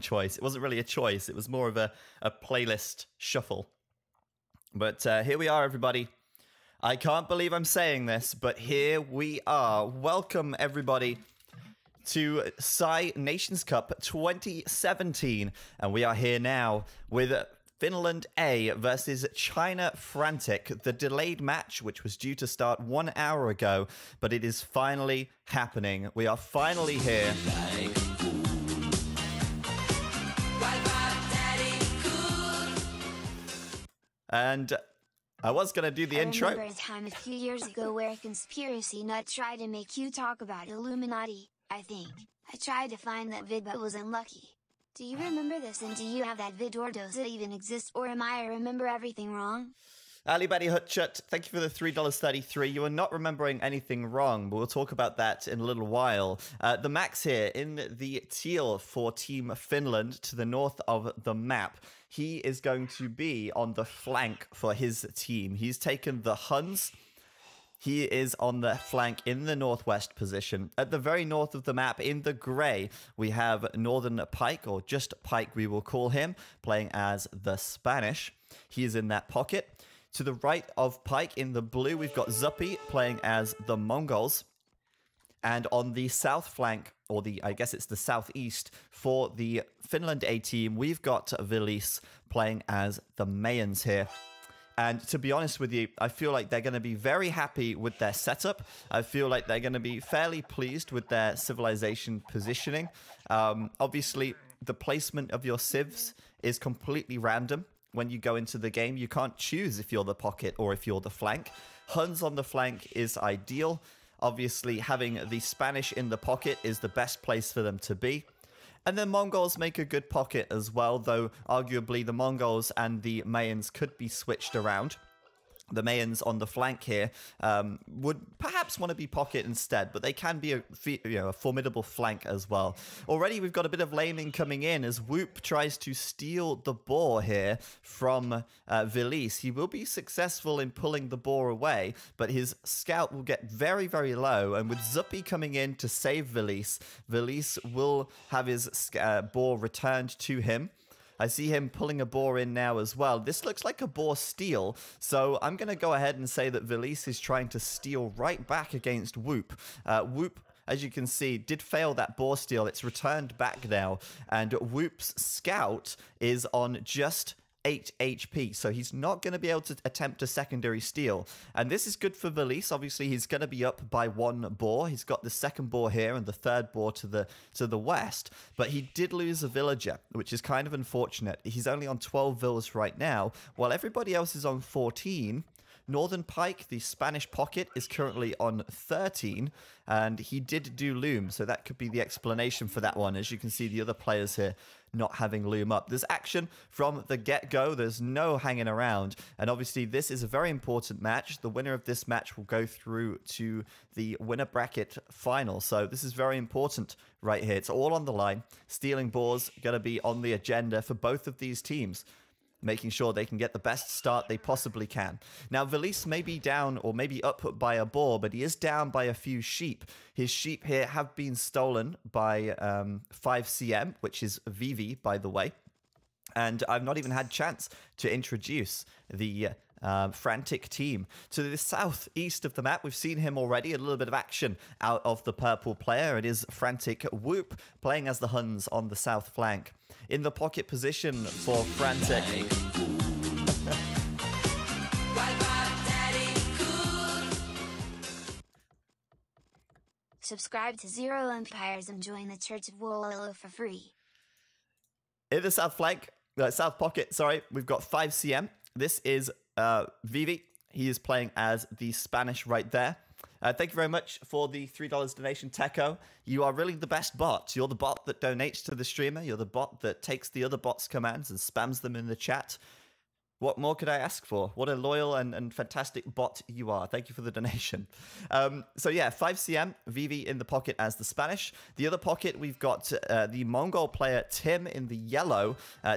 choice. It wasn't really a choice. It was more of a playlist shuffle. But here we are, everybody. I can't believe I'm saying this, but here we are. Welcome, everybody, to Psy Nations Cup 2017. And we are here now with Finland A versus China Frantic. The delayed match, which was due to start 1 hour ago, but it is finally happening. We are finally here. And I was going to do the intro. I remember a time a few years ago where a conspiracy nut tried to make you talk about Illuminati, I think. I tried to find that vid but was unlucky. Do you remember this, and do you have that vid, or does it even exist, or am I remember everything wrong? Ali Betty Hutchut, thank you for the $3.33. You are not remembering anything wrong, but we'll talk about that in a little while. The Max here in the teal for Team Finland to the north of the map. He is going to be on the flank for his team. He's taken the Huns. He is on the flank in the northwest position. At the very north of the map, in the grey, we have Northern Pike, or just Pike we will call him, playing as the Spanish. He is in that pocket. To the right of Pike, in the blue, we've got Zuppy playing as the Mongols. And on the south flank, or I guess it's the southeast, for the Finland A team, we've got Vilis playing as the Mayans here. And to be honest with you, I feel like they're going to be very happy with their setup. I feel like they're going to be fairly pleased with their civilization positioning. Obviously, the placement of your civs is completely random. When you go into the game, you can't choose if you're the pocket or if you're the flank. Huns on the flank is ideal. Obviously, having the Spanish in the pocket is the best place for them to be. And then Mongols make a good pocket as well, though arguably the Mongols and the Mayans could be switched around. The Mayans on the flank here would perhaps want to be pocket instead, but they can be a formidable flank as well. Already we've got a bit of laming coming in as Whoop tries to steal the boar here from Vilis. He will be successful in pulling the boar away, but his scout will get very, very low. And with Zuppy coming in to save Vilis, Vilis will have his boar returned to him. I see him pulling a boar in now as well. This looks like a boar steal, so I'm going to go ahead and say that Vilis is trying to steal right back against Whoop. Whoop, as you can see, did fail that boar steal. It's returned back now, and Whoop's scout is on just 8 HP, so he's not going to be able to attempt a secondary steal. And this is good for Vilis. Obviously, he's going to be up by 1 boar. He's got the second boar here and the third boar to the west, but he did lose a villager, which is kind of unfortunate. He's only on 12 villas right now, while everybody else is on 14. Northern Pike, the Spanish pocket, is currently on 13, and he did do loom, so that could be the explanation for that one. As you can see, the other players here not having loom up. There's action from the get-go. There's no hanging around, and obviously this is a very important match. The winner of this match will go through to the winner bracket final, so this is very important right here. It's all on the line. Stealing boars going to be on the agenda for both of these teams, making sure they can get the best start they possibly can. Now, Vilis may be down or maybe up by a boar, but he is down by a few sheep. His sheep here have been stolen by 5CM, which is Vivi, by the way. And I've not even had chance to introduce the Frantic team. To the southeast of the map, we've seen him already, a little bit of action out of the purple player. It is Frantic Whoop playing as the Huns on the south flank. In the pocket position for Frantic. Subscribe to ZeroEmpires and join the Church of Wololo for free. In the south flank, south pocket, sorry, we've got 5CM. This is Vivi. He is playing as the Spanish right there. Thank you very much for the $3 donation, Techo. You are really the best bot. You're the bot that donates to the streamer. You're the bot that takes the other bot's commands and spams them in the chat. What more could I ask for? What a loyal and fantastic bot you are. Thank you for the donation. So yeah, 5CM, Vivi in the pocket as the Spanish. The other pocket, we've got the Mongol player Tim in the yellow.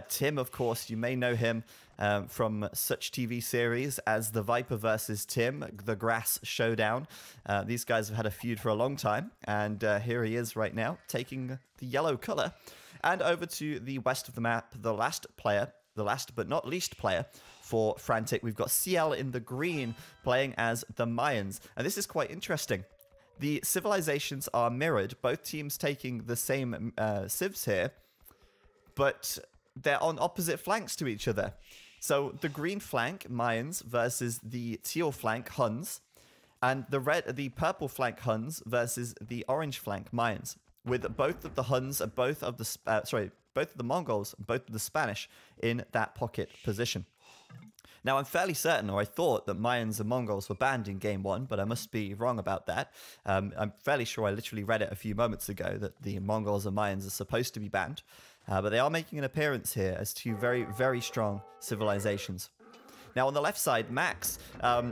Tim, of course, you may know him from such TV series as The Viper versus Tim, The Grass Showdown. These guys have had a feud for a long time, and here he is right now, taking the yellow color. And over to the west of the map, the last but not least player for Frantic, we've got CL in the green playing as the Mayans. And this is quite interesting. The civilizations are mirrored, both teams taking the same civs here, but they're on opposite flanks to each other. So the green flank, Mayans, versus the teal flank, Huns, and the purple flank, Huns, versus the orange flank, Mayans, with both of the Huns and both of the Mongols, both of the Spanish in that pocket position. Now, I'm fairly certain, or I thought, that Mayans and Mongols were banned in Game 1, but I must be wrong about that. I'm fairly sure I literally read it a few moments ago that the Mongols and Mayans are supposed to be banned. But they are making an appearance here as two very, very strong civilizations. Now, on the left side, Max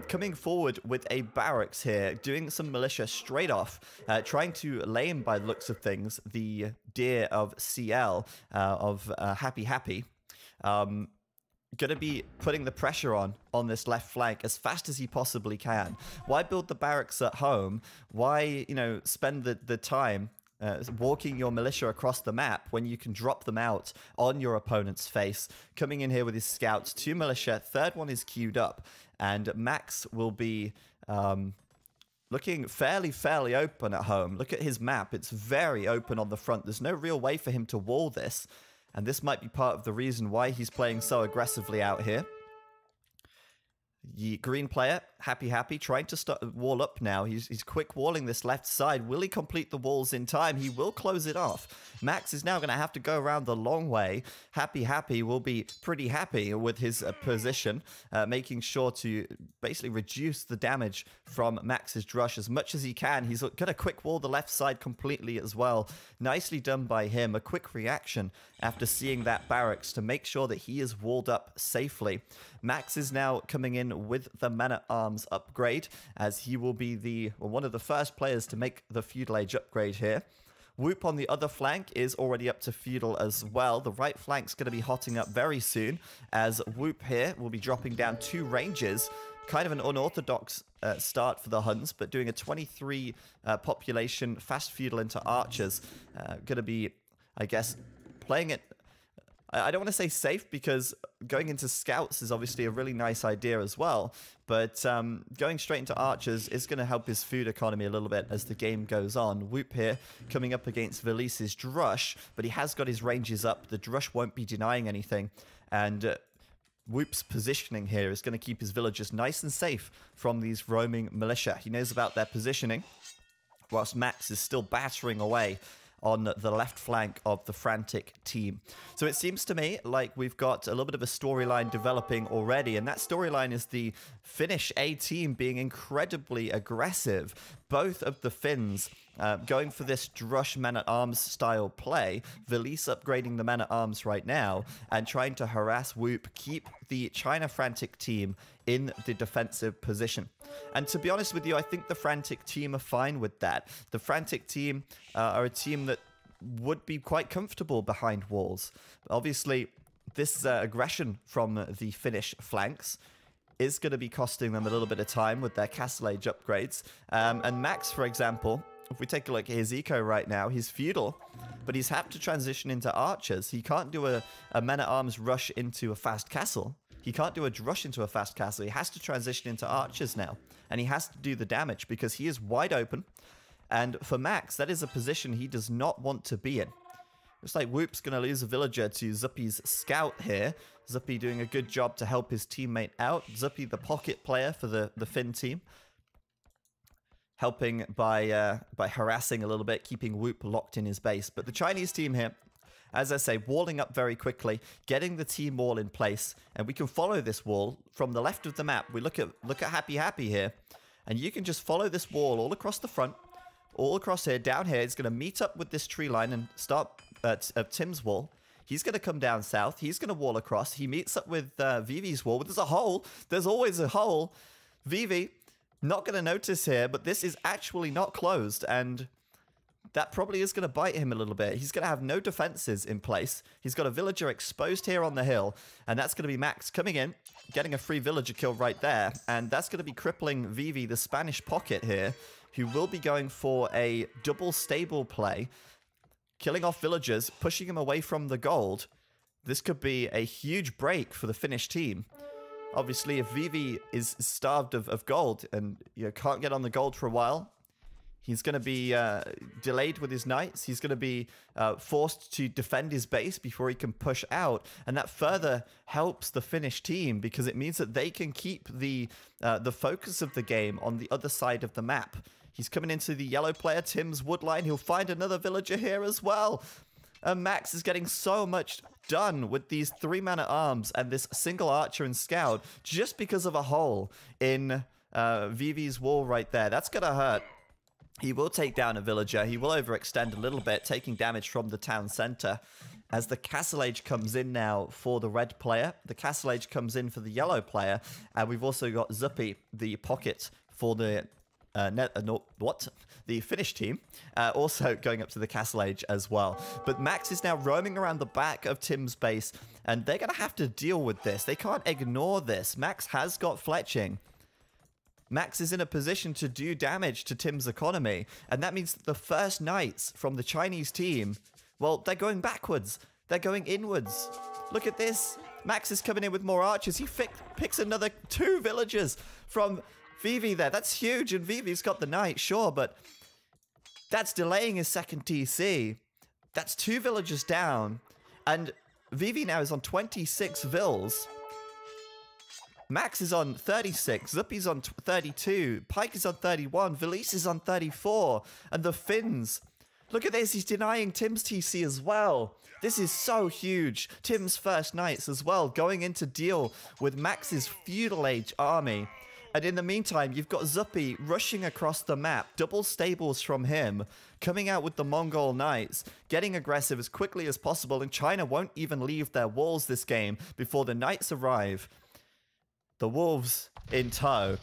coming forward with a barracks here, doing some militia straight off, trying to lame, by the looks of things, the deer of CL, of Happy Happy. Going to be putting the pressure on this left flank as fast as he possibly can. Why build the barracks at home? Why, spend the time walking your militia across the map when you can drop them out on your opponent's face? Coming in here with his scouts, 2 militia, third one is queued up, and Max will be looking fairly open at home. Look at his map, it's very open on the front. There's no real way for him to wall this, and this might be part of the reason why he's playing so aggressively out here. The green player, Happy, trying to wall up now. He's quick walling this left side. Will he complete the walls in time? He will close it off. Max is now going to have to go around the long way. Happy will be pretty happy with his position, making sure to basically reduce the damage from Max's drush as much as he can. He's going to quick wall the left side completely as well. Nicely done by him. A quick reaction after seeing that barracks to make sure that he is walled up safely. Max is now coming in with the men-at-arms upgrade, as he will be one of the first players to make the Feudal Age upgrade here. Whoop on the other flank is already up to Feudal as well. The right flank's going to be hotting up very soon, as Whoop here will be dropping down 2 ranges. Kind of an unorthodox start for the Huns, but doing a 23 population fast Feudal into archers. Going to be, I guess, playing it, I don't want to say safe, because going into scouts is obviously a really nice idea as well, but going straight into archers is going to help his food economy a little bit as the game goes on. Whoop here coming up against Velice's Drush, but he has got his ranges up. The Drush won't be denying anything, and Whoop's positioning here is going to keep his villagers nice and safe from these roaming militia. He knows about their positioning, whilst Max is still battering away on the left flank of the Frantic team. So it seems to me like we've got a little bit of a storyline developing already, and that storyline is the Finnish A team being incredibly aggressive. Both of the Finns going for this Drush men-at-arms style play, Velice upgrading the men-at-arms right now, and trying to harass Whoop, keep the China Frantic team in the defensive position. And to be honest with you, I think the Frantic team are fine with that. The Frantic team are a team that would be quite comfortable behind walls. Obviously, this aggression from the Finnish flanks is going to be costing them a little bit of time with their Castle Age upgrades. And Max, for example, if we take a look at his eco right now, he's feudal, but he's had to transition into archers. He can't do a men-at-arms rush into a fast castle. He can't do a rush into a fast castle. He has to transition into archers now, and he has to do the damage because he is wide open. And for Max, that is a position he does not want to be in. Looks like Whoop's going to lose a villager to Zuppy's scout here. Zuppy doing a good job to help his teammate out. Zuppy, the pocket player for the Finn team, helping by harassing a little bit, keeping Whoop locked in his base. But the Chinese team here, as I say, walling up very quickly, getting the team wall in place, and we can follow this wall from the left of the map. We look at Happy here, and you can just follow this wall all across the front, all across here, down here. It's going to meet up with this tree line and start at Tim's wall. He's going to come down south. He's going to wall across. He meets up with Vivi's wall. But there's a hole. There's always a hole. Vivi, not going to notice here, but this is actually not closed, and that probably is going to bite him a little bit. He's going to have no defenses in place. He's got a villager exposed here on the hill, and that's going to be Max coming in, getting a free villager kill right there, and that's going to be crippling Vivi, the Spanish pocket here, who will be going for a double stable play. killing off villagers, pushing him away from the gold. This could be a huge break for the Finnish team. Obviously, if Vivi is starved of gold and can't get on the gold for a while, he's going to be delayed with his knights. He's going to be forced to defend his base before he can push out. And that further helps the Finnish team because it means that they can keep the focus of the game on the other side of the map. He's coming into the yellow player, Tim's woodline. He'll find another villager here as well. Max is getting so much done with these 3 man-at-arms and this single archer and scout just because of a hole in Vivi's wall right there. That's going to hurt. He will take down a villager. He will overextend a little bit, taking damage from the town center. As the Castle Age comes in now for the red player, the Castle Age comes in for the yellow player, and we've also got Zuppy, the pocket for the the Finnish team, also going up to the Castle Age as well. But Max is now roaming around the back of Tim's base, and they're going to have to deal with this. They can't ignore this. Max has got fletching. Max is in a position to do damage to Tim's economy, and that means that the first knights from the Chinese team, well, they're going backwards. They're going inwards. Look at this. Max is coming in with more archers. He picks another 2 villagers from Vivi there. That's huge, and Vivi's got the knight, sure, but that's delaying his second TC. That's 2 villagers down, and Vivi now is on 26 vills. Max is on 36, Zuppy's on 32, Pike is on 31, Velise is on 34, and the Finns, look at this, he's denying Tim's TC as well. This is so huge. Tim's first knights as well, going in to deal with Max's Feudal Age army. And in the meantime, you've got Zuppy rushing across the map, double stables from him, coming out with the Mongol knights, getting aggressive as quickly as possible, and China won't even leave their walls this game before the knights arrive. The wolves in tow.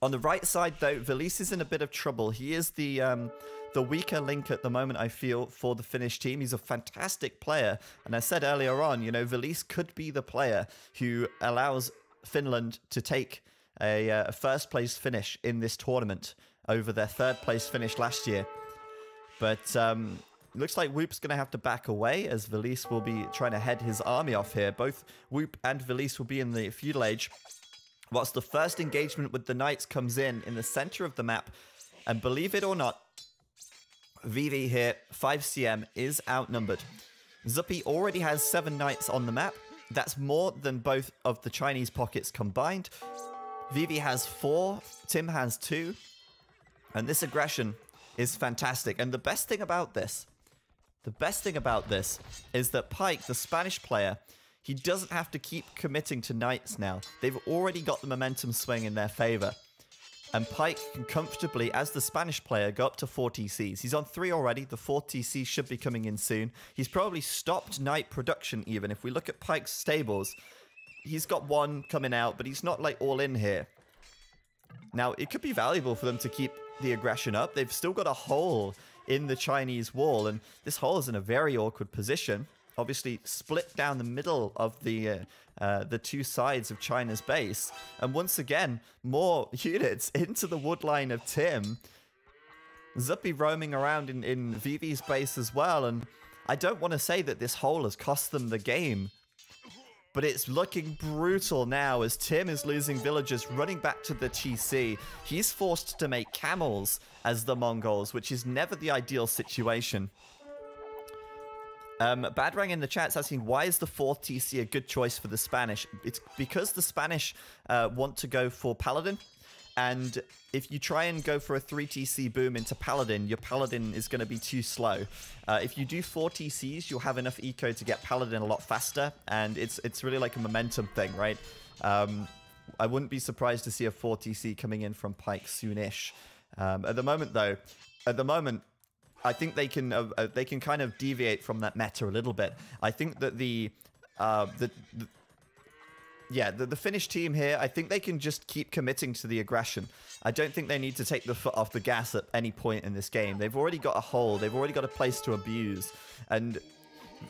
On the right side, though, Velise is in a bit of trouble. He is the weaker link at the moment, I feel, for the Finnish team. He's a fantastic player. And I said earlier on, Velise could be the player who allows Finland to take a first-place finish in this tournament over their third-place finish last year. But looks like Whoop's going to have to back away as Velise will be trying to head his army off here. Both Whoop and Velise will be in the Feudal Age. Whilst the first engagement with the Knights comes in the center of the map. And believe it or not, Vivi here, 5cm, is outnumbered. Zuppy already has 7 Knights on the map. That's more than both of the Chinese pockets combined. Vivi has 4, Tim has 2. And this aggression is fantastic. And the best thing about this is that Pike, the Spanish player, he doesn't have to keep committing to knights now. They've already got the momentum swing in their favor. And Pike can comfortably, as the Spanish player, go up to 4 TCs. He's on 3 already. The 4th TC should be coming in soon. He's probably stopped knight production even. If we look at Pike's stables, he's got 1 coming out, but he's not like all in here. Now, it could be valuable for them to keep the aggression up. They've still got a hole in the Chinese wall, and this hole is in a very awkward position. Obviously split down the middle of the 2 sides of China's base. And once again, more units into the woodline of Tim. Zuppy roaming around in Vivi's base as well. And I don't want to say that this hole has cost them the game, but it's looking brutal now as Tim is losing villagers, running back to the TC. He's forced to make camels as the Mongols, which is never the ideal situation. Badrang in the chat's asking, why is the 4th TC a good choice for the Spanish? It's because the Spanish want to go for Paladin. And if you try and go for a 3 TC boom into Paladin, your Paladin is going to be too slow. If you do 4 TCs, you'll have enough eco to get Paladin a lot faster. And it's really like a momentum thing, right? I wouldn't be surprised to see a 4 TC coming in from Pike soonish. At the moment, though, I think they can kind of deviate from that meta a little bit. I think that the Finnish team here, I think they can just keep committing to the aggression. I don't think they need to take the foot off the gas at any point in this game. They've already got a hole. They've already got a place to abuse. And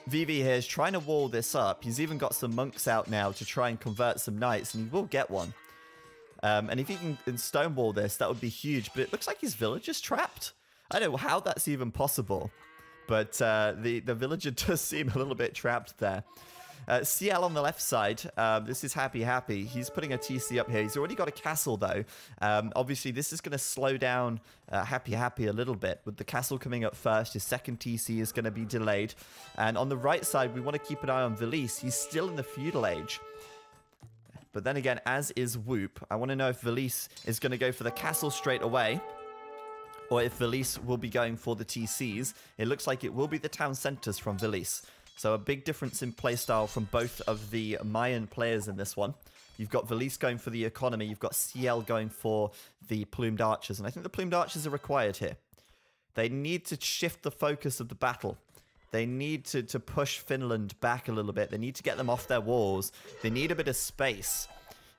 Vivi here is trying to wall this up. He's even got some monks out now to try and convert some knights, and he will get one. And if he can stonewall this, that would be huge. But it looks like his village is trapped. I don't know how that's even possible. But the villager does seem a little bit trapped there. CL on the left side, this is Happy. He's putting a TC up here. He's already got a castle, though. Obviously, this is going to slow down Happy a little bit. With the castle coming up first, his second TC is going to be delayed. And on the right side, we want to keep an eye on Velise. He's still in the feudal age. But then again, as is Whoop. I want to know if Velise is going to go for the castle straight away, or if Velise will be going for the TCs. It looks like it will be the town centers from Velise. So a big difference in playstyle from both of the Mayan players in this one. You've got Velise going for the economy. You've got CL going for the plumed archers. And I think the plumed archers are required here. They need to shift the focus of the battle. They need to push Finland back a little bit. They need to get them off their walls. They need a bit of space.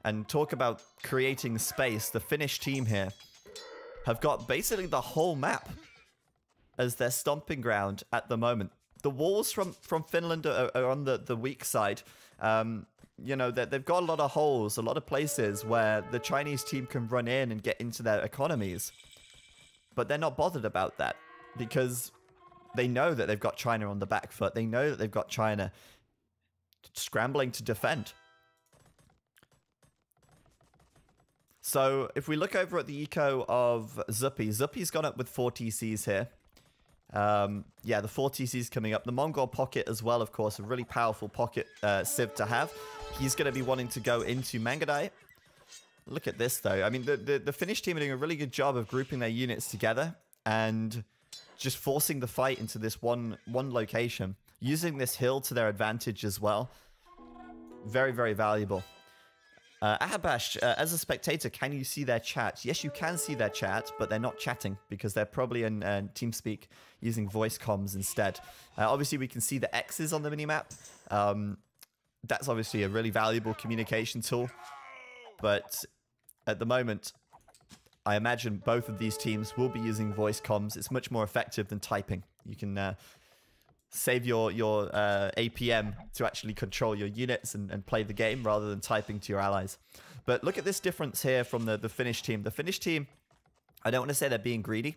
And talk about creating space. The Finnish team here have got basically the whole map as their stomping ground at the moment. The walls from Finland are on the weak side. You know, they've got a lot of holes, a lot of places where the Chinese team can run in and get into their economies. But they're not bothered about that because they know that they've got China on the back foot. They know that they've got China scrambling to defend. So if we look over at the eco of Zuppy, Zuppy's gone up with 4 TCs here. Yeah, the 4 TCs coming up. The Mongol pocket as well, of course, a really powerful pocket civ to have. He's going to be wanting to go into Mangadai. Look at this, though. I mean, the Finnish team are doing a really good job of grouping their units together and just forcing the fight into this one location. Using this hill to their advantage as well. Very, very valuable. Ahabash, as a spectator, can you see their chat? Yes, you can see their chat, but they're not chatting because they're probably in TeamSpeak using voice comms instead. Obviously, we can see the X's on the minimap. That's obviously a really valuable communication tool. But at the moment, I imagine both of these teams will be using voice comms. It's much more effective than typing. You can save your APM to actually control your units and play the game rather than typing to your allies. But look at this difference here from the Finnish team. The Finnish team, I don't want to say they're being greedy,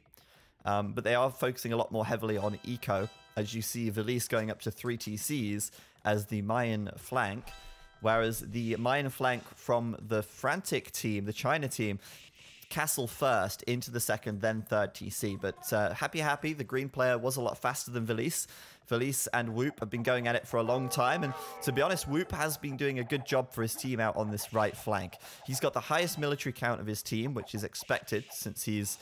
but they are focusing a lot more heavily on eco, as you see Velise going up to 3 TCs as the Mayan flank, whereas the Mayan flank from the Frantic team, the China team, castle first into the second, then third TC. But Happy, the green player, was a lot faster than Velise. Velise and Whoop have been going at it for a long time, and to be honest, Whoop has been doing a good job for his team out on this right flank. He's got the highest military count of his team, which is expected since he's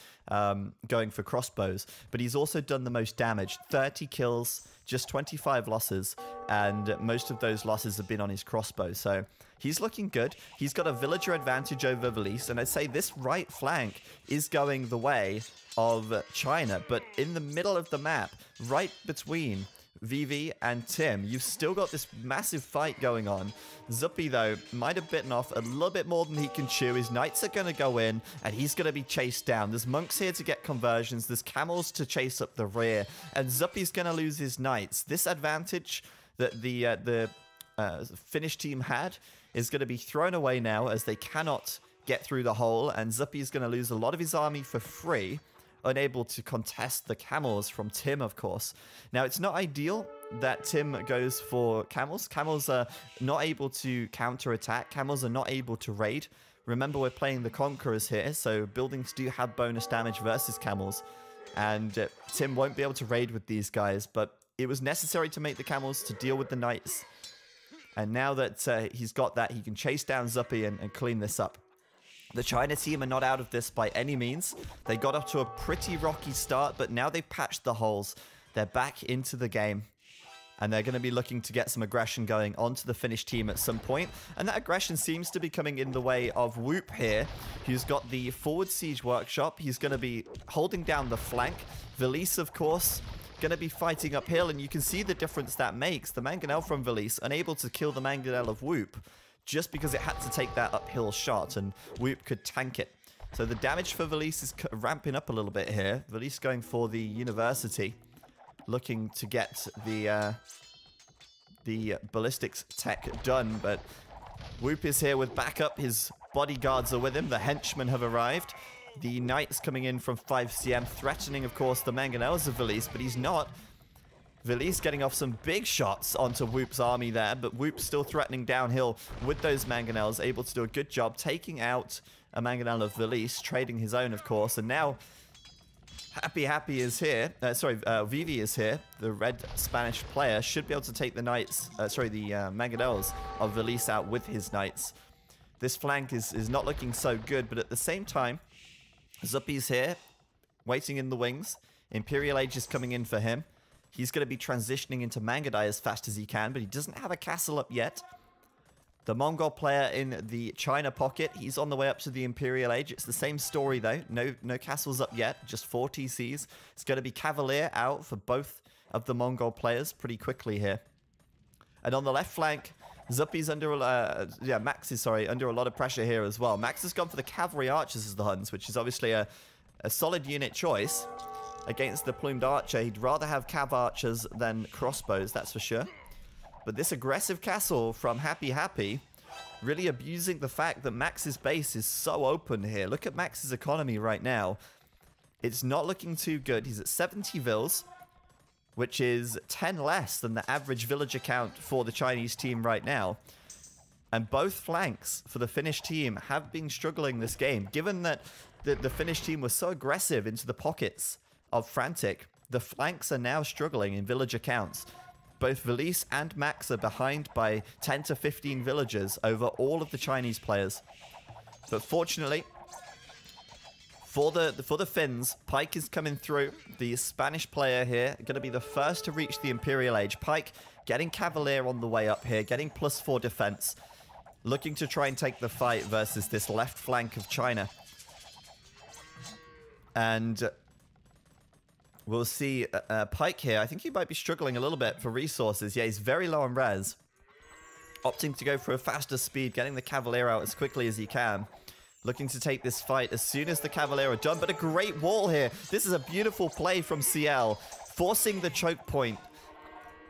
going for crossbows, but he's also done the most damage. 30 kills, just 25 losses, and most of those losses have been on his crossbow, so he's looking good. He's got a villager advantage over Velise, and I'd say this right flank is going the way of China, but in the middle of the map, right between VV and Tim, you've still got this massive fight going on. Zuppy, though, might have bitten off a little bit more than he can chew. His knights are going to go in, and he's going to be chased down. There's monks here to get conversions. There's camels to chase up the rear, and Zuppy's going to lose his knights. This advantage that the Finnish team had is going to be thrown away now as they cannot get through the hole, and Zuppy's going to lose a lot of his army for free, unable to contest the camels from Tim, of course. Now, it's not ideal that Tim goes for camels. Camels are not able to counter-attack. Camels are not able to raid. Remember, we're playing the Conquerors here, so buildings do have bonus damage versus camels. And Tim won't be able to raid with these guys, but it was necessary to make the camels to deal with the knights. And now that he's got that, he can chase down Zuppy and clean this up. The China team are not out of this by any means. They got off to a pretty rocky start, but now they've patched the holes. They're back into the game. And they're going to be looking to get some aggression going onto the Finnish team at some point. And that aggression seems to be coming in the way of Whoop here, who's got the forward siege workshop. He's going to be holding down the flank. Velise, of course, going to be fighting uphill. And you can see the difference that makes. The Mangonel from Velise, unable to kill the Mangonel of Whoop, just because it had to take that uphill shot, and Whoop could tank it. So the damage for Velise is ramping up a little bit here. Velise going for the university, looking to get the ballistics tech done, but Whoop is here with backup. His bodyguards are with him. The henchmen have arrived. The knights coming in from 5 cm, threatening, of course, the Mangonels of Velise, but he's not. Velise getting off some big shots onto Whoop's army there, but Whoop still threatening downhill with those mangonels, able to do a good job taking out a mangonel of Velise, trading his own, of course, and now Happy is here. Vivi is here. The red Spanish player should be able to take the knights, the mangonels of Velise out with his knights. This flank is not looking so good, but at the same time, Zuppy's here, waiting in the wings. Imperial Age is coming in for him. He's going to be transitioning into Mangudai as fast as he can, but he doesn't have a castle up yet. The Mongol player in the China pocket, he's on the way up to the Imperial Age. It's the same story, though. No castles up yet, just 4 TCs. It's going to be Cavalier out for both of the Mongol players pretty quickly here. And on the left flank, Zuppy's under, Max is, under a lot of pressure here as well. Max has gone for the Cavalry Archers as the Huns, which is obviously a solid unit choice against the Plumed Archer. He'd rather have Cav Archers than crossbows, that's for sure. But this aggressive castle from Happy really abusing the fact that Max's base is so open here. Look at Max's economy right now. It's not looking too good. He's at 70 vills, which is 10 less than the average villager count for the Chinese team right now. And both flanks for the Finnish team have been struggling this game. Given that the Finnish team was so aggressive into the pockets of Frantic, the flanks are now struggling in villager counts. Both Velise and Max are behind by 10 to 15 villagers over all of the Chinese players. But fortunately, for the Finns, Pike is coming through. The Spanish player here, going to be the first to reach the Imperial Age. Pike getting Cavalier on the way up here, getting +4 defense. Looking to try and take the fight versus this left flank of China. And we'll see Pike here. I think he might be struggling a little bit for resources. Yeah, he's very low on res. Opting to go for a faster speed, getting the Cavalier out as quickly as he can. Looking to take this fight as soon as the Cavalier are done. But a great wall here. This is a beautiful play from CL. Forcing the choke point.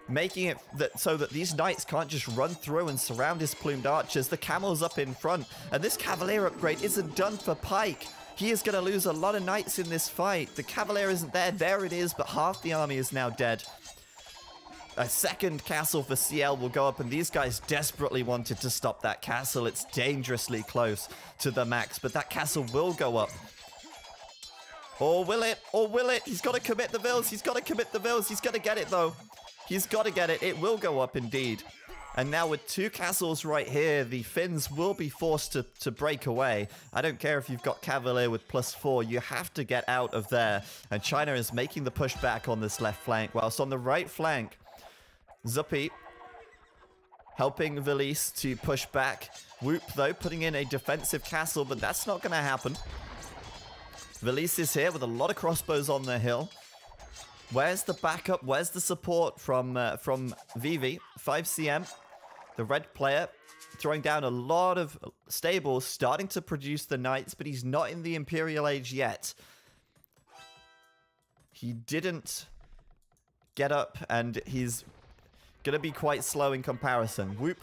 Making it so that these knights can't just run through and surround his Plumed Archers. The camel's up in front. And this Cavalier upgrade isn't done for Pike. He is going to lose a lot of knights in this fight. The Cavalier isn't there. There it is, but half the army is now dead. A second castle for CL will go up, and these guys desperately wanted to stop that castle. It's dangerously close to the max, but that castle will go up. Or will it? Or will it? He's got to commit the vills. He's got to commit the vills. He's got to get it, though. He's got to get it. It will go up, indeed. And now with 2 castles right here, the Finns will be forced to break away. I don't care if you've got Cavalier with +4, you have to get out of there. And China is making the push back on this left flank, whilst on the right flank, Zuppy helping Velise to push back. Whoop, though, putting in a defensive castle, but that's not going to happen. Velise is here with a lot of crossbows on the hill. Where's the backup? Where's the support from Vivi? 5cm. The red player throwing down a lot of stables, starting to produce the knights, but he's not in the Imperial Age yet. He didn't get up, and he's going to be quite slow in comparison. Whoop.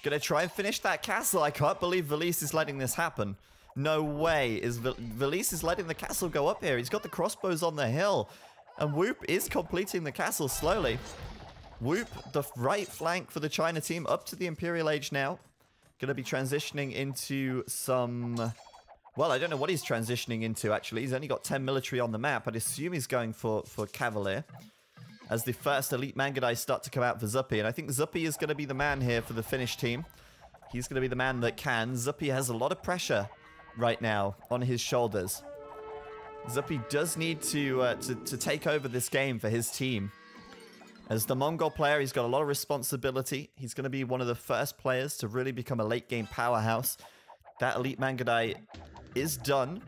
Going to try and finish that castle. I can't believe Velise is letting this happen. No way. Velise is letting the castle go up here. He's got the crossbows on the hill. And Whoop is completing the castle slowly. Whoop, the right flank for the China team, up to the Imperial Age now. Going to be transitioning into some... Well, I don't know what he's transitioning into, actually. He's only got 10 military on the map. I'd assume he's going for Cavalier. As the first elite Mangudai start to come out for Zuppy. And I think Zuppy is going to be the man here for the Finnish team. He's going to be the man that can. Zuppy has a lot of pressure right now on his shoulders. Zuppy does need to take over this game for his team. As the Mongol player, he's got a lot of responsibility. He's going to be one of the first players to really become a late-game powerhouse. That elite Mangudai is done.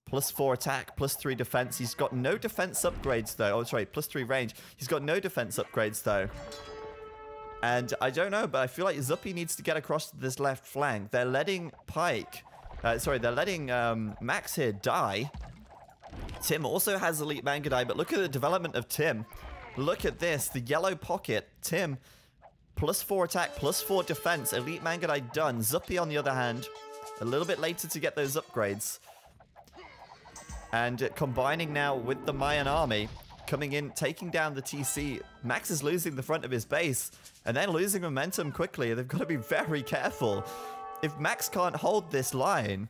+4 attack, +3 defense. He's got no defense upgrades, though. Oh, sorry, +3 range. He's got no defense upgrades, though. And I don't know, but I feel like Zuppy needs to get across to this left flank. They're letting they're letting Max here die. Tim also has elite Mangudai, but look at the development of Tim. Look at this, the yellow pocket. Tim, +4 attack, +4 defense. Elite Mangudai done. Zuppy, on the other hand, a little bit later to get those upgrades. And combining now with the Mayan army, coming in, taking down the TC. Max is losing the front of his base, and then losing momentum quickly. They've got to be very careful. If Max can't hold this line,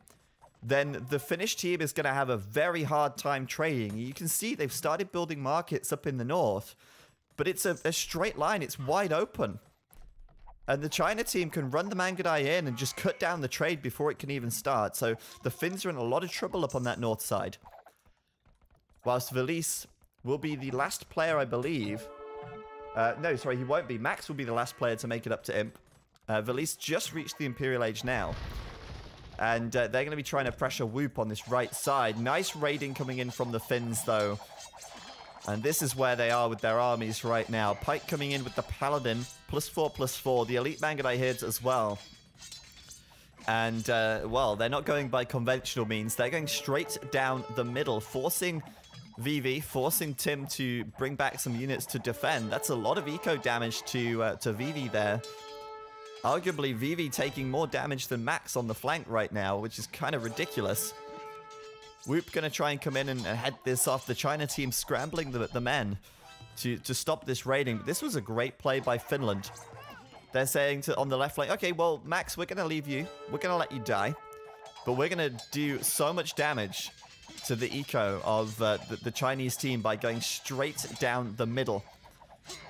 then the Finnish team is going to have a very hard time trading. You can see they've started building markets up in the north, but it's a straight line. It's wide open. And the China team can run the Mangudai in and just cut down the trade before it can even start. So the Finns are in a lot of trouble up on that north side. Whilst Velise will be the last player, I believe. No, sorry, he won't be. Max will be the last player to make it up to Imp. Velise just reached the Imperial Age now. And they're going to be trying to pressure Whoop on this right side. Nice raiding coming in from the Finns, though. And this is where they are with their armies right now. Pike coming in with the Paladin. +4/+4. The Elite Mangudai Heads as well. And, well, they're not going by conventional means. They're going straight down the middle, forcing VV, forcing Tim to bring back some units to defend. That's a lot of eco damage to VV there. Arguably, VV taking more damage than Max on the flank right now, which is kind of ridiculous. Whoop going to try and come in and head this off. The China team scrambling the men to stop this raiding. This was a great play by Finland. They're saying on the left flank, okay, well, Max, we're going to leave you. We're going to let you die. But we're going to do so much damage to the eco of the Chinese team by going straight down the middle.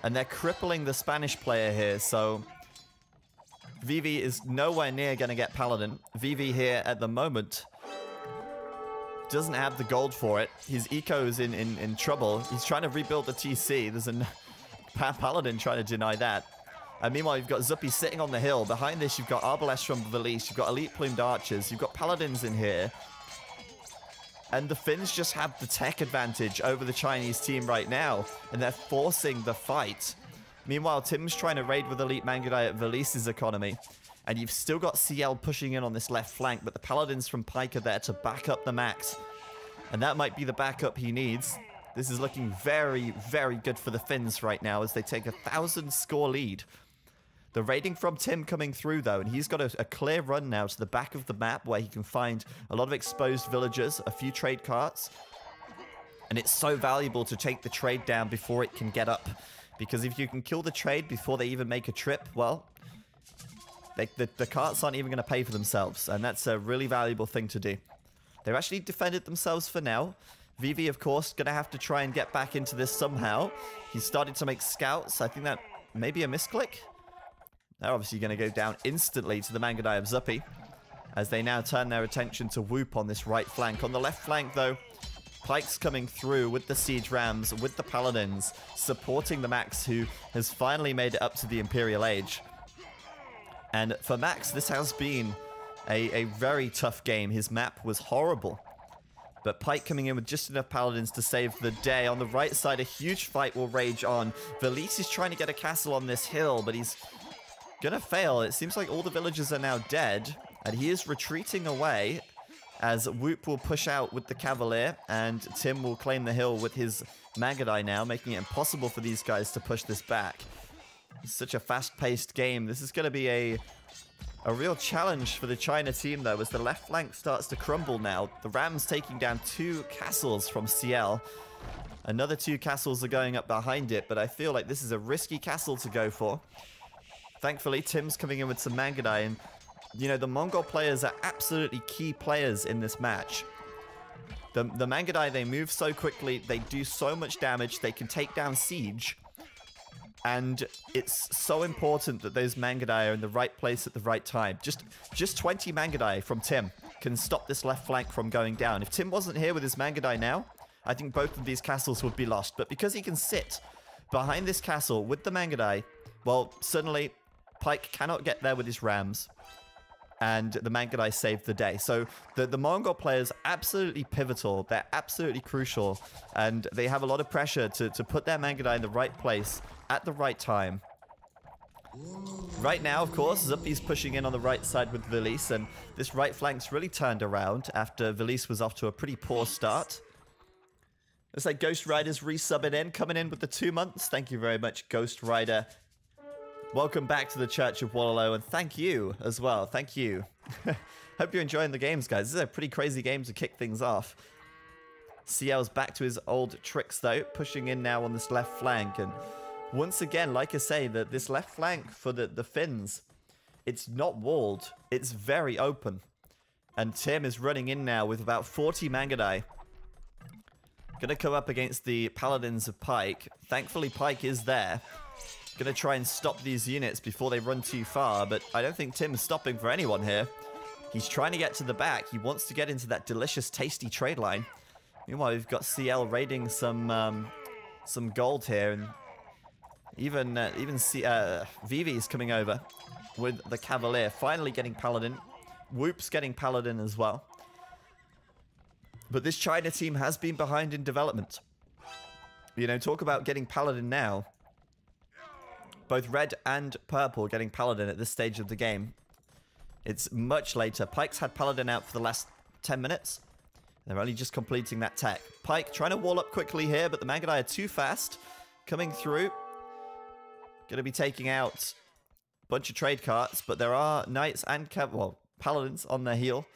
And they're crippling the Spanish player here, so VV is nowhere near going to get Paladin. VV here at the moment doesn't have the gold for it. His eco's in trouble. He's trying to rebuild the TC. There's a Paladin trying to deny that. And meanwhile, you've got Zuppy sitting on the hill. Behind this, you've got Arbalest from Velise. You've got Elite Plumed Archers. You've got Paladins in here. And the Finns just have the tech advantage over the Chinese team right now. And they're forcing the fight. Meanwhile, Tim's trying to raid with Elite Mangudai at Velise's economy. And you've still got CL pushing in on this left flank, but the Paladins from Pike are there to back up the Max. And that might be the backup he needs. This is looking very, very good for the Finns right now as they take a 1,000-score lead. The raiding from Tim coming through, though, and he's got a clear run now to the back of the map where he can find a lot of exposed villagers, a few trade carts. And it's so valuable to take the trade down before it can get up. Because if you can kill the trade before they even make a trip, well, the carts aren't even going to pay for themselves. And that's a really valuable thing to do. They've actually defended themselves for now. VV, of course, going to have to try and get back into this somehow. He's started to make scouts. I think that may be a misclick. They're obviously going to go down instantly to the Mangudai of Zuppy, as they now turn their attention to Whoop on this right flank. On the left flank, though, Pike's coming through with the Siege Rams, with the Paladins, supporting the Max, who has finally made it up to the Imperial Age. And for Max, this has been a very tough game. His map was horrible. But Pike coming in with just enough Paladins to save the day. On the right side, a huge fight will rage on. Velise is trying to get a castle on this hill, but he's gonna fail. It seems like all the villagers are now dead, and he is retreating away as Whoop will push out with the Cavalier, and Tim will claim the hill with his Mangudai now, making it impossible for these guys to push this back. It's such a fast-paced game. This is going to be a real challenge for the China team, though, as the left flank starts to crumble now. The Rams taking down 2 castles from CL. Another 2 castles are going up behind it, but I feel like this is a risky castle to go for. Thankfully, Tim's coming in with some Mangudai, and, you know, the Mongol players are absolutely key players in this match. The Mangudai, they move so quickly, they do so much damage, they can take down siege. And it's so important that those Mangudai are in the right place at the right time. Just 20 Mangudai from Tim can stop this left flank from going down. If Tim wasn't here with his Mangudai now, I think both of these castles would be lost. But because he can sit behind this castle with the Mangudai, well, suddenly Pike cannot get there with his Rams. And the Mangudai saved the day. So the Mongol players are absolutely pivotal. They're absolutely crucial. And they have a lot of pressure to put their Mangudai in the right place at the right time. Right now, of course, Zuppy's pushing in on the right side with Velise, and this right flank's really turned around after Velise was off to a pretty poor start. Looks like Ghost Rider's resubbing in, coming in with the 2 months. Thank you very much, Ghost Rider. Welcome back to the Church of Wallalow, and thank you as well. Thank you. Hope you're enjoying the games, guys. This is a pretty crazy game to kick things off. CL's back to his old tricks though, pushing in now on this left flank. And once again, like I say, that this left flank for the Finns, it's not walled. It's very open. And Tim is running in now with about 40 Mangudai. Gonna come up against the Paladins of Pike. Thankfully, Pike is there. Gonna try and stop these units before they run too far, but I don't think Tim's stopping for anyone here. He's trying to get to the back. He wants to get into that delicious, tasty trade line. Meanwhile, we've got CL raiding some gold here, and even Vivi is coming over with the Cavalier, finally getting Paladin. Whoop's getting Paladin as well. But this China team has been behind in development. You know, talk about getting Paladin now. Both red and purple getting Paladin at this stage of the game. It's much later. Pike's had Paladin out for the last 10 minutes. They're only just completing that tech. Pike trying to wall up quickly here, but the Mangudai are too fast. Coming through. Going to be taking out a bunch of trade carts, but there are Knights and Paladins on their heel.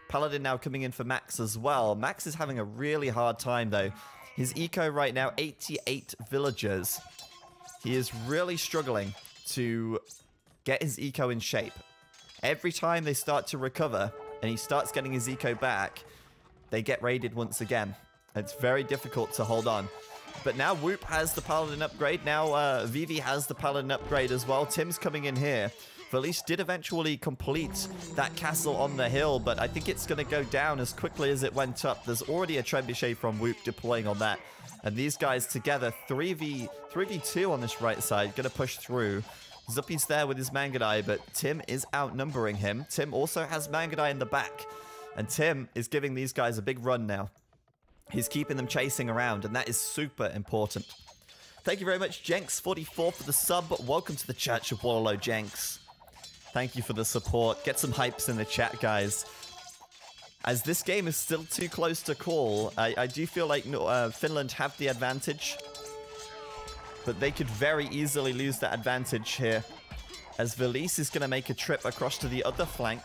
Paladin now coming in for Max as well. Max is having a really hard time though. His eco right now, 88 villagers. He is really struggling to get his eco in shape. Every time they start to recover and he starts getting his eco back, they get raided once again. It's very difficult to hold on. But now Whoop has the Paladin upgrade. Now Vivi has the Paladin upgrade as well. Tim's coming in here. Felice did eventually complete that castle on the hill, but I think it's going to go down as quickly as it went up. There's already a trebuchet from Whoop deploying on that. And these guys together, 3v2 on this right side, going to push through. Zuppy's there with his Mangudai, but Tim is outnumbering him. Tim also has Mangudai in the back. And Tim is giving these guys a big run now. He's keeping them chasing around, and that is super important. Thank you very much, Jenks44, for the sub. Welcome to the Church of Warlow, Jenks. Thank you for the support. Get some hypes in the chat, guys. As this game is still too close to call, I do feel like Finland have the advantage. But they could very easily lose that advantage here. As Felice is going to make a trip across to the other flank,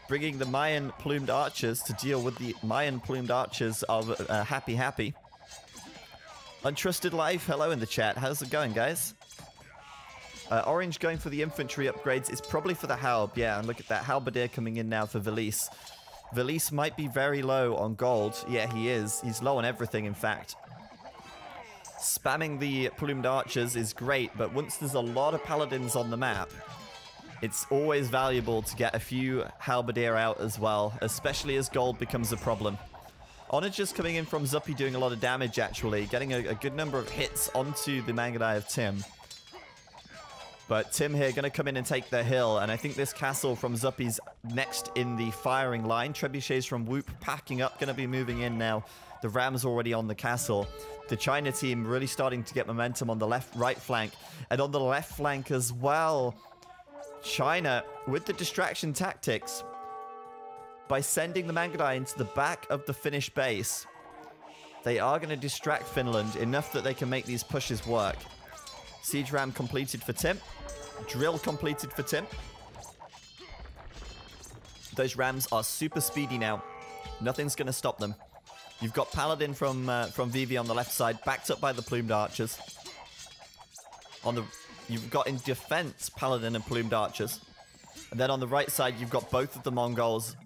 bringing the Mayan plumed archers to deal with the Mayan plumed archers of Happy. Untrusted Life, hello in the chat. How's it going, guys? Orange going for the infantry upgrades is probably for the Halb. Yeah, and look at that Halberdier coming in now for Felice. Felice might be very low on gold. Yeah, he is. He's low on everything, in fact. Spamming the plumed archers is great, but once there's a lot of paladins on the map, it's always valuable to get a few Halberdier out as well, especially as gold becomes a problem. Onagers coming in from Zuppy doing a lot of damage, actually, getting a good number of hits onto the Mangudai of Tim. But Tim here going to come in and take the hill, and I think this castle from Zuppy's next in the firing line. Trebuchets from Whoop packing up, going to be moving in now. The Ram's already on the castle. The China team really starting to get momentum on the right flank, and on the left flank as well. China, with the distraction tactics, by sending the Mangudai into the back of the Finnish base, they are going to distract Finland enough that they can make these pushes work. Siege Ram completed for Tim. Drill completed for Tim. Those Rams are super speedy now. Nothing's going to stop them. You've got Paladin from Vivi on the left side, backed up by the plumed archers. You've got in defense Paladin and plumed archers. And then on the right side, you've got both of the Mongols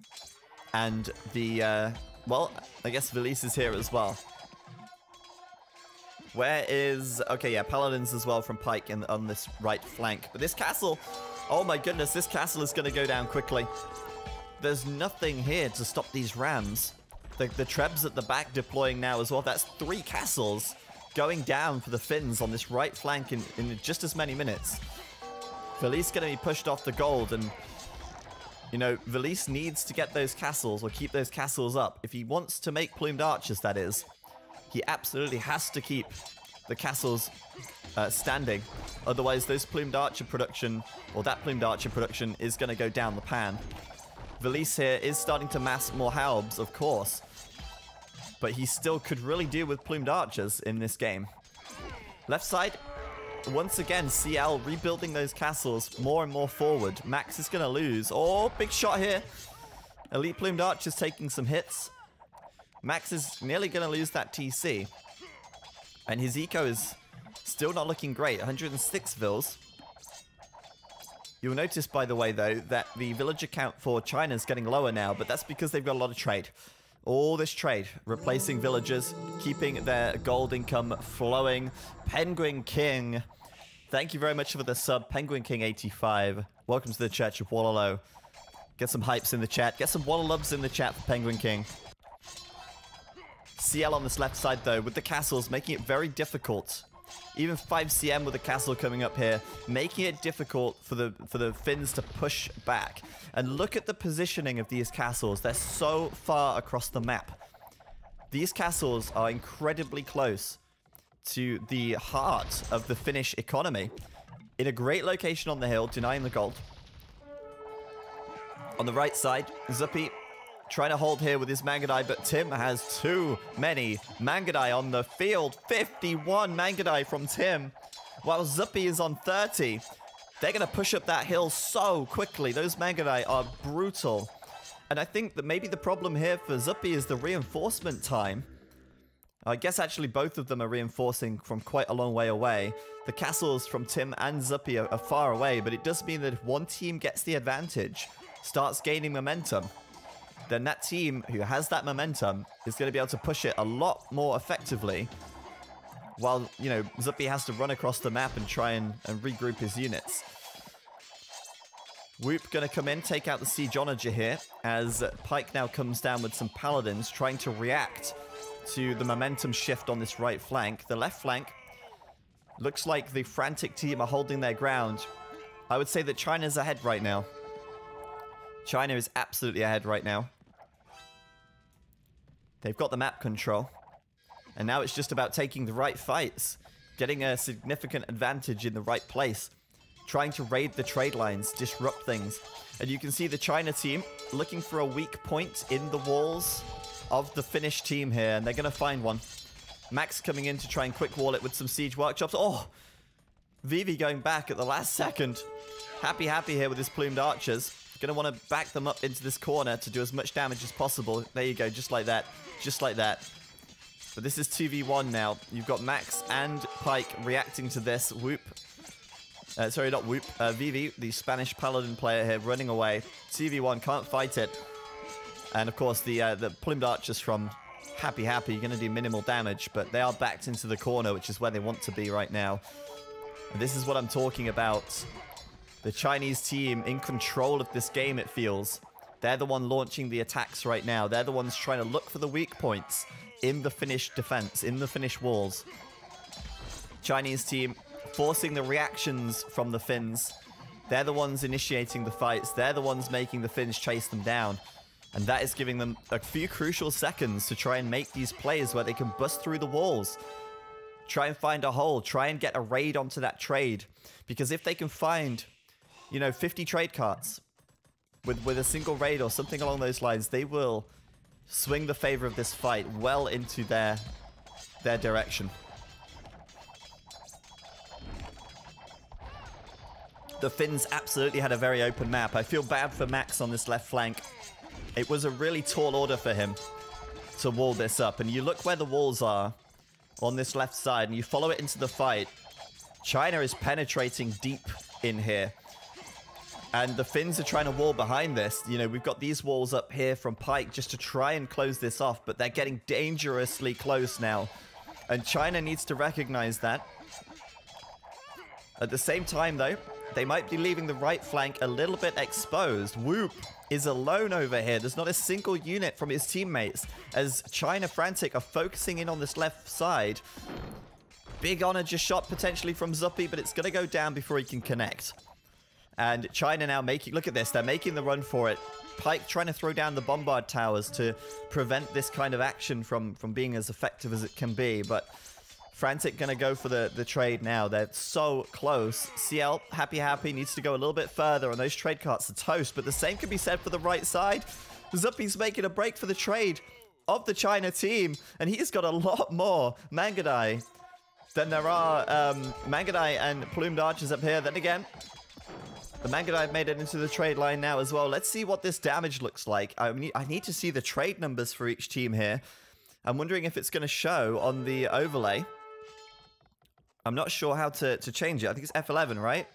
and the, well, I guess Felice is here as well. Where is... Okay, yeah, Paladins as well from Pike on this right flank. But this castle... Oh my goodness, this castle is going to go down quickly. There's nothing here to stop these Rams. The Trebs at the back deploying now as well. That's 3 castles going down for the Finns on this right flank in just as many minutes. Felice going to be pushed off the gold, and... You know, Felice needs to get those castles, or keep those castles up. If he wants to make plumed archers, that is. He absolutely has to keep the castles standing. Otherwise, those plumed archer production, or that plumed archer production, is going to go down the pan. Felice here is starting to mass more Halbs, of course. But he still could really do with plumed archers in this game. Left side, once again, CL rebuilding those castles more and more forward. Max is going to lose. Oh, big shot here. Elite plumed archers taking some hits. Max is nearly going to lose that TC. And his eco is still not looking great. 106 vills. You'll notice, by the way, though, that the villager count for China is getting lower now, but that's because they've got a lot of trade. All this trade, replacing villagers, keeping their gold income flowing. Penguin King, thank you very much for the sub. Penguin King 85, welcome to the Church of Wallaloo. Get some hypes in the chat. Get some Wallalubs in the chat for Penguin King. CL on this left side, though, with the castles, making it very difficult. Even 5CM with the castle coming up here, making it difficult for the Finns to push back. And look at the positioning of these castles. They're so far across the map. These castles are incredibly close to the heart of the Finnish economy. In a great location on the hill, denying the gold. On the right side, Zuppy trying to hold here with his Mangadai, but Tim has too many Mangadai on the field. 51 Mangadai from Tim, while Zuppy is on 30. They're going to push up that hill so quickly. Those Mangadai are brutal. And I think that maybe the problem here for Zuppy is the reinforcement time. I guess actually both of them are reinforcing from quite a long way away. The castles from Tim and Zuppy are far away, but it does mean that if one team gets the advantage, starts gaining momentum, then that team who has that momentum is going to be able to push it a lot more effectively, while, you know, Zuppy has to run across the map and try and regroup his units. Whoop going to come in, take out the Siege Onager here, as Pike now comes down with some Paladins, trying to react to the momentum shift on this right flank. The left flank, looks like the Frantic team are holding their ground. I would say that China's ahead right now. China is absolutely ahead right now. They've got the map control. And now it's just about taking the right fights, getting a significant advantage in the right place, trying to raid the trade lines, disrupt things. And you can see the China team looking for a weak point in the walls of the Finnish team here, and they're going to find one. Max coming in to try and quick wall it with some siege workshops. Oh! Vivi going back at the last second. Happy here with his plumed archers. Going to want to back them up into this corner to do as much damage as possible. There you go, just like that. Just like that. But this is 2v1 now. You've got Max and Pike reacting to this. Whoop. Sorry, not Whoop. Vivi, the Spanish Paladin player here, running away. 2v1, can't fight it. And of course, the plumed archers from Happy going to do minimal damage, but they are backed into the corner, which is where they want to be right now. And this is what I'm talking about. The Chinese team in control of this game, it feels. They're the one launching the attacks right now. They're the ones trying to look for the weak points in the Finnish defense, in the Finnish walls. Chinese team forcing the reactions from the Finns. They're the ones initiating the fights. They're the ones making the Finns chase them down. And that is giving them a few crucial seconds to try and make these plays where they can bust through the walls. Try and find a hole. Try and get a raid onto that trade. Because if they can find, you know, 50 trade carts with a single raid or something along those lines, they will swing the favor of this fight well into their direction. The Finns absolutely had a very open map. I feel bad for Max on this left flank. It was a really tall order for him to wall this up. And you look where the walls are on this left side and you follow it into the fight. China is penetrating deep in here. And the Finns are trying to wall behind this. You know, we've got these walls up here from Pike just to try and close this off, but they're getting dangerously close now. And China needs to recognize that. At the same time, though, they might be leaving the right flank a little bit exposed. Whoop is alone over here. There's not a single unit from his teammates as China Frantic are focusing in on this left side. Big Onager shot potentially from Zuppy, but it's going to go down before he can connect. And China now making, look at this, they're making the run for it. Pike trying to throw down the bombard towers to prevent this kind of action from being as effective as it can be. But Frantic going to go for the trade now. They're so close. CL, happy, needs to go a little bit further, and those trade carts are toast. But the same can be said for the right side. Zuppy's making a break for the trade of the China team, and he's got a lot more Mangadai than there are Mangadai and plumed archers up here. Then again, the Mangadai made it into the trade line now as well. Let's see what this damage looks like. I need to see the trade numbers for each team here. I'm wondering if it's going to show on the overlay. I'm not sure how to change it. I think it's F11, right?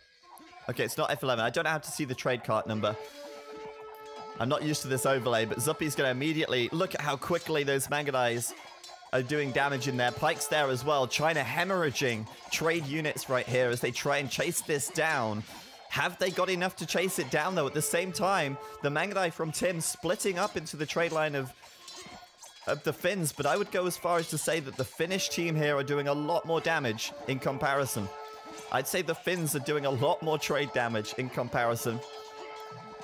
Okay, it's not F11. I don't know how to see the trade cart number. I'm not used to this overlay, but Zuppy's going to immediately look at how quickly those Mangudais are doing damage in there. Pike's there as well. China hemorrhaging trade units right here as they try and chase this down. Have they got enough to chase it down, though? At the same time, the Mangudai from Tim splitting up into the trade line of the Finns, but I would go as far as to say that the Finnish team here are doing a lot more damage in comparison. I'd say the Finns are doing a lot more trade damage in comparison.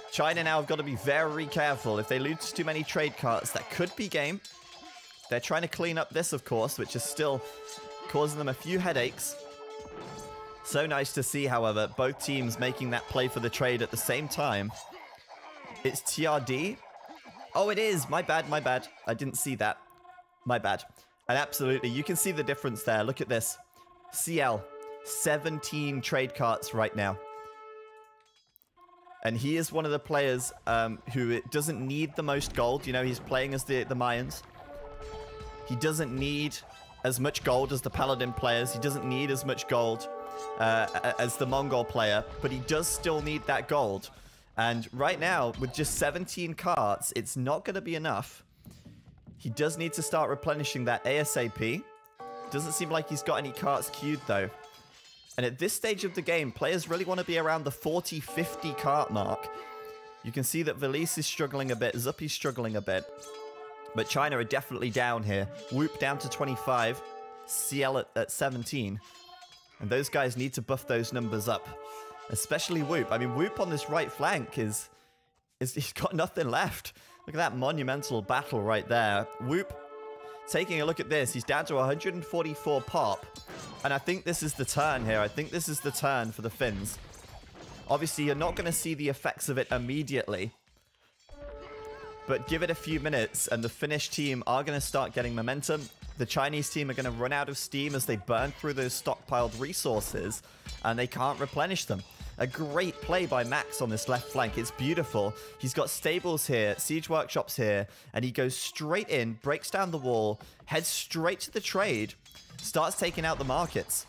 China now have got to be very careful. If they lose too many trade carts, that could be game. They're trying to clean up this, of course, which is still causing them a few headaches. So nice to see, however, both teams making that play for the trade at the same time. It's TRD. Oh, it is. My bad, my bad. I didn't see that. My bad. And absolutely, you can see the difference there. Look at this. CL, 17 trade carts right now. And he is one of the players who doesn't need the most gold. You know, he's playing as the Mayans. He doesn't need as much gold as the Paladin players. He doesn't need as much gold as the Mongol player, but he does still need that gold. And right now, with just 17 carts, it's not going to be enough. He does need to start replenishing that ASAP. Doesn't seem like he's got any carts queued, though. And at this stage of the game, players really want to be around the 40-50 cart mark. You can see that Velise is struggling a bit, Zuppy's struggling a bit. But China are definitely down here. Whoop down to 25, CL at 17. And those guys need to buff those numbers up. Especially Whoop. I mean, Whoop on this right flank he's got nothing left. Look at that monumental battle right there. Whoop, taking a look at this, he's down to 144 pop. And I think this is the turn here. I think this is the turn for the Finns. Obviously, you're not going to see the effects of it immediately. But give it a few minutes, and the Finnish team are going to start getting momentum. The Chinese team are going to run out of steam as they burn through those stockpiled resources, and they can't replenish them. A great play by Max on this left flank. It's beautiful. He's got stables here, siege workshops here, and he goes straight in, breaks down the wall, heads straight to the trade, starts taking out the markets.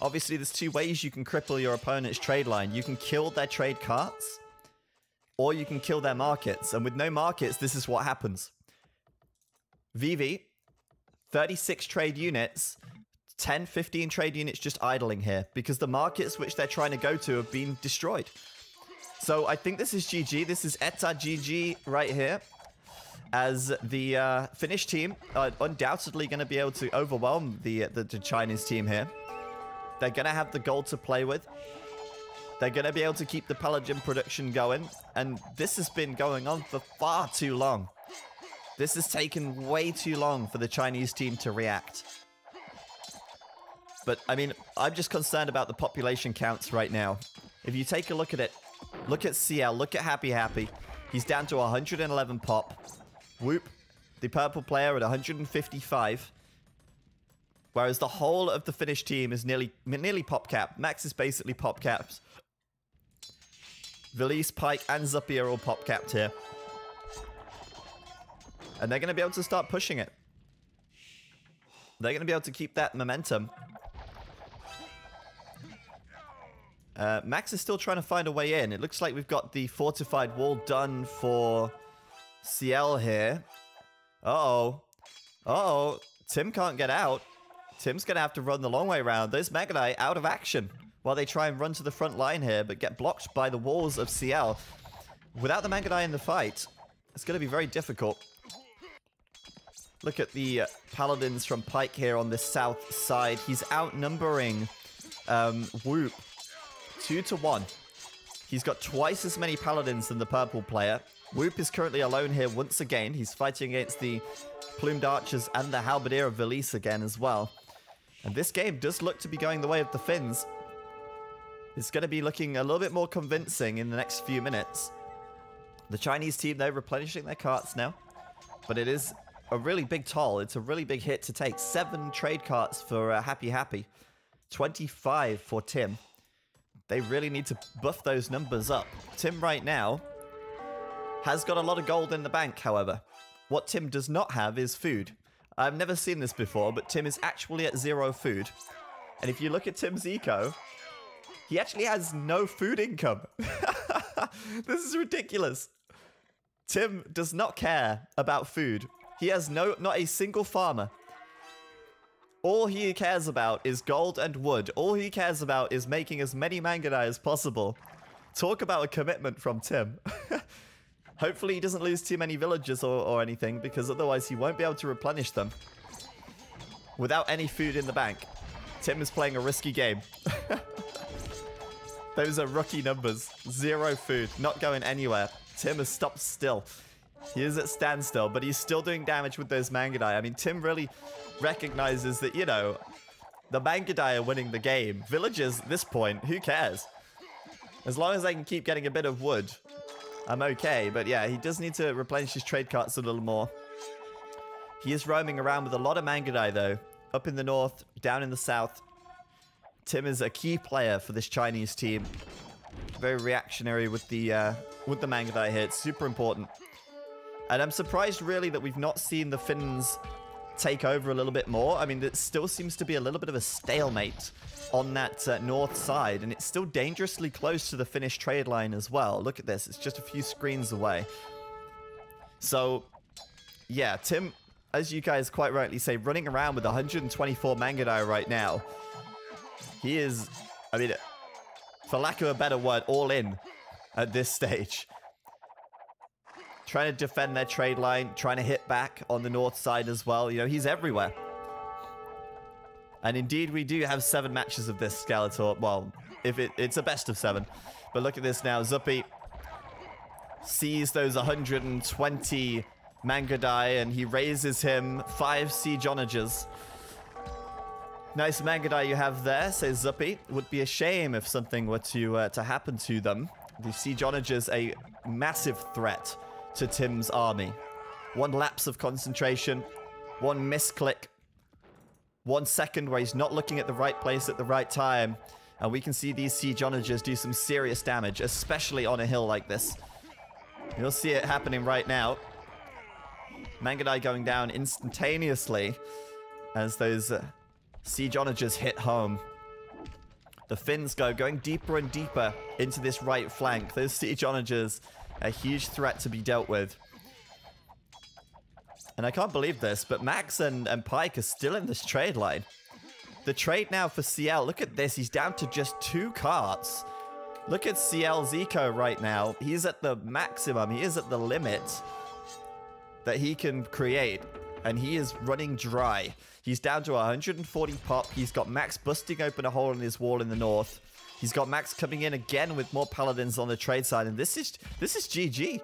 Obviously, there's two ways you can cripple your opponent's trade line. You can kill their trade carts, or you can kill their markets. And with no markets, this is what happens. VV, 36 trade units, 10, 15 trade units just idling here because the markets which they're trying to go to have been destroyed. So I think this is GG. This is ETA GG right here, as the Finnish team are undoubtedly going to be able to overwhelm the Chinese team here. They're going to have the gold to play with. They're going to be able to keep the Paladin production going. And this has been going on for far too long. This has taken way too long for the Chinese team to react. But, I mean, I'm just concerned about the population counts right now. If you take a look at it, look at CL, look at Happy Happy. He's down to 111 pop. Whoop, the purple player at 155. Whereas the whole of the Finnish team is nearly pop cap. Max is basically pop caps. Velise, Pike, and Zuppy are all pop capped here. And they're going to be able to start pushing it. They're going to be able to keep that momentum. Max is still trying to find a way in. It looks like we've got the fortified wall done for CL here. Uh-oh. Uh-oh. Tim can't get out. Tim's going to have to run the long way around. There's Mangudai out of action while they try and run to the front line here, but get blocked by the walls of CL. Without the Mangudai in the fight, it's going to be very difficult. Look at the Paladins from Pike here on the south side. He's outnumbering Whoop 2-1. He's got twice as many Paladins than the purple player. Whoop is currently alone here once again. He's fighting against the Plumed Archers and the Halberdier of Velise again as well. And this game does look to be going the way of the Finns. It's going to be looking a little bit more convincing in the next few minutes. The Chinese team, they're replenishing their carts now. But it is a really big toll. It's a really big hit to take. 7 trade carts for Happy Happy. 25 for Tim. They really need to buff those numbers up. Tim right now has got a lot of gold in the bank, however. what Tim does not have is food. I've never seen this before, but Tim is actually at 0 food. And if you look at Tim's eco, he actually has no food income. This is ridiculous. Tim does not care about food. He has not a single farmer. All he cares about is gold and wood. All he cares about is making as many Mangudai as possible. Talk about a commitment from Tim. Hopefully he doesn't lose too many villagers or anything, because otherwise he won't be able to replenish them. Without any food in the bank. Tim is playing a risky game. Those are rookie numbers. 0 food. Not going anywhere. Tim has stopped still. He is at standstill, but he's still doing damage with those Mangudai. I mean, Tim really recognizes that, you know, the Mangudai are winning the game. Villagers, at this point, who cares? As long as I can keep getting a bit of wood, I'm okay. But yeah, he does need to replenish his trade carts a little more. He is roaming around with a lot of Mangudai, though. Up in the north, down in the south. Tim is a key player for this Chinese team. Very reactionary with the Mangudai here. It's super important. And I'm surprised, really, that we've not seen the Finns take over a little bit more. I mean, it still seems to be a little bit of a stalemate on that north side, and it's still dangerously close to the Finnish trade line as well. Look at this. It's just a few screens away. So, yeah, Tim, as you guys quite rightly say, running around with 124 Mangudai right now. He is, I mean, for lack of a better word, all in at this stage. Trying to defend their trade line, trying to hit back on the north side as well. You know, he's everywhere. And indeed, we do have 7 matches of this Skeletor. Well, if it's a best of 7. But look at this now. Zuppy sees those 120 Mangudai, and he raises him 5 siege onagers. Nice Mangudai you have there, says Zuppy. Would be a shame if something were to happen to them. The siege onagers a massive threat to Tim's army. 1 lapse of concentration, 1 misclick, 1 second where he's not looking at the right place at the right time, and we can see these siege onagers do some serious damage, especially on a hill like this. You'll see it happening right now. Mangudai going down instantaneously as those siege onagers hit home. The Finns going deeper and deeper into this right flank. Those siege onagers, a huge threat to be dealt with. And I can't believe this, but Max and Pike are still in this trade line. The trade now for CL, look at this, he's down to just 2 carts. Look at CL's eco right now. He's at the maximum, he is at the limit that he can create. And he is running dry. He's down to 140 pop. He's got Max busting open a hole in his wall in the north. He's got Max coming in again with more paladins on the trade side. And this is GG.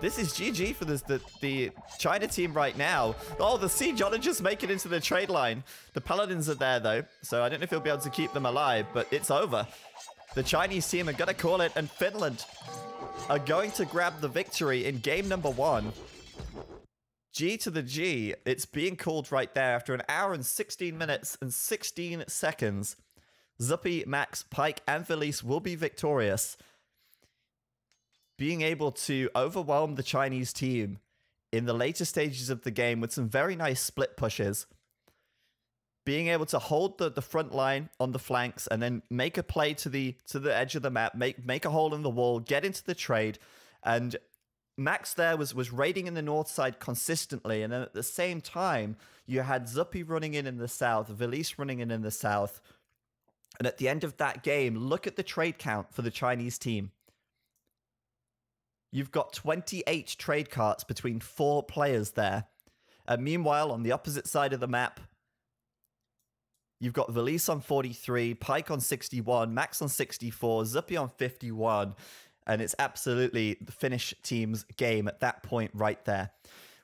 This is GG for the China team right now. Oh, the siege onagers make it into the trade line. The paladins are there, though. So I don't know if he'll be able to keep them alive, but it's over. The Chinese team are going to call it, and Finland are going to grab the victory in game number 1. G to the G. It's being called right there after 1 hour and 16 minutes and 16 seconds. Zuppy, Max, Pike, and Felice will be victorious, being able to overwhelm the Chinese team in the later stages of the game with some very nice split pushes, being able to hold the front line on the flanks and then make a play to the edge of the map, make a hole in the wall, get into the trade. And Max there was raiding in the north side consistently, and then at the same time, you had Zuppy running in the south, Felice running in the south. And at the end of that game, look at the trade count for the Chinese team. You've got 28 trade carts between 4 players there. And meanwhile, on the opposite side of the map, you've got Felice on 43, Pike on 61, Max on 64, Zuppy on 51. And it's absolutely the Finnish team's game at that point right there.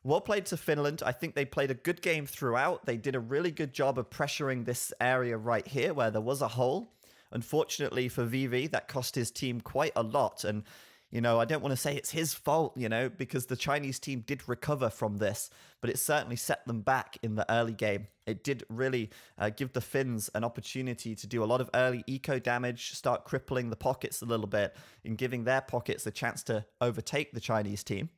Well played to Finland. I think they played a good game throughout. They did a really good job of pressuring this area right here where there was a hole. Unfortunately for VV, that cost his team quite a lot. And, you know, I don't want to say it's his fault, you know, because the Chinese team did recover from this, but it certainly set them back in the early game. It did really give the Finns an opportunity to do a lot of early eco damage, start crippling the pockets a little bit, and giving their pockets a chance to overtake the Chinese team.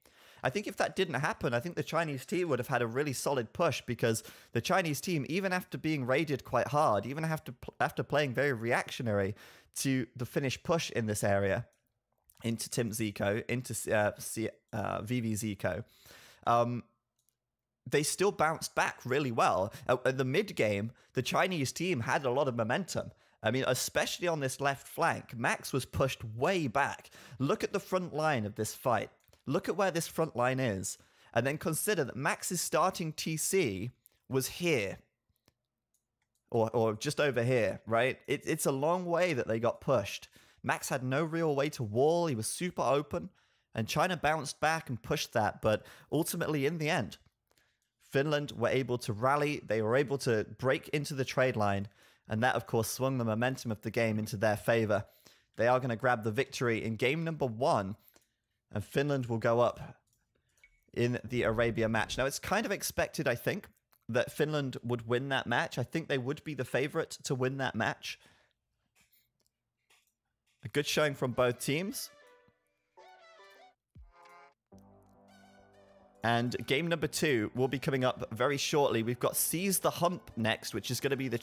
I think if that didn't happen, I think the Chinese team would have had a really solid push, because the Chinese team, even after being raided quite hard, even after playing very reactionary to the Finnish push in this area, into Team Zico, into VV Zico, they still bounced back really well. At the mid game, the Chinese team had a lot of momentum. I mean, especially on this left flank, Max was pushed way back. Look at the front line of this fight. Look at where this front line is. And then consider that Max's starting TC was here. Or just over here, right? It's a long way that they got pushed. Max had no real way to wall. He was super open. And China bounced back and pushed that. But ultimately, in the end, Finland were able to rally. They were able to break into the trade line. And that, of course, swung the momentum of the game into their favor. They are going to grab the victory in game number 1. And Finland will go up in the Arabia match. Now, it's kind of expected, I think, that Finland would win that match. I think they would be the favorite to win that match. A good showing from both teams. And game number 2 will be coming up very shortly. We've got Seize the Hump next, which is going to be the